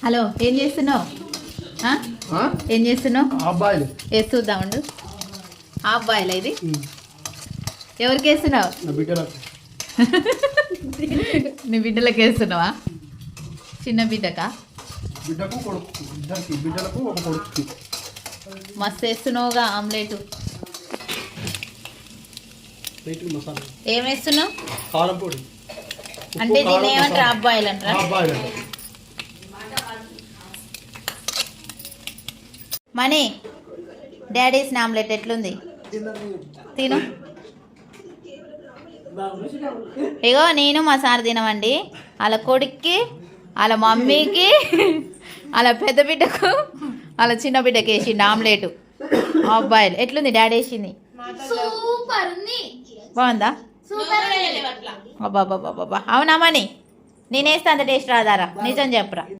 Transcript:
Hello ఏం చేస్తున్నావు? ఏం చేస్తున్నావు? వేసి చూద్దామండు. హాఫ్ బాయిల్ ఇది ఎవరికి వేస్తున్నావు? నీ బిడ్డలకు వేస్తున్నావా? చిన్న బిడ్డకా? మస్తు వేస్తున్నావుగా ఆమ్లెట్. ఏం వేస్తున్నావు? కారం పొడి. అంటే దీన్ని ఏమంటారు? హాఫ్ బాయిల్ అంటారా? మనీ డాడీస్ ఆమ్లెట్ ఎట్లుంది? తిను. ఇగో నేను మా సార్ తినమండి. వాళ్ళ కొడుక్కి, వాళ్ళ మమ్మీకి, వాళ్ళ పెద్ద బిడ్డకు, వాళ్ళ చిన్న బిడ్డకి వేసిండు ఆమ్లెట్ హాఫ్ బాయిల్. ఎట్లుంది డాడీ వేసింది? బాగుందా? అబ్బాబ్బాబ్బా అవునా మనీ? నేనేస్తే అంత టేస్ట్ రాదారా? నిజం చెప్పరా?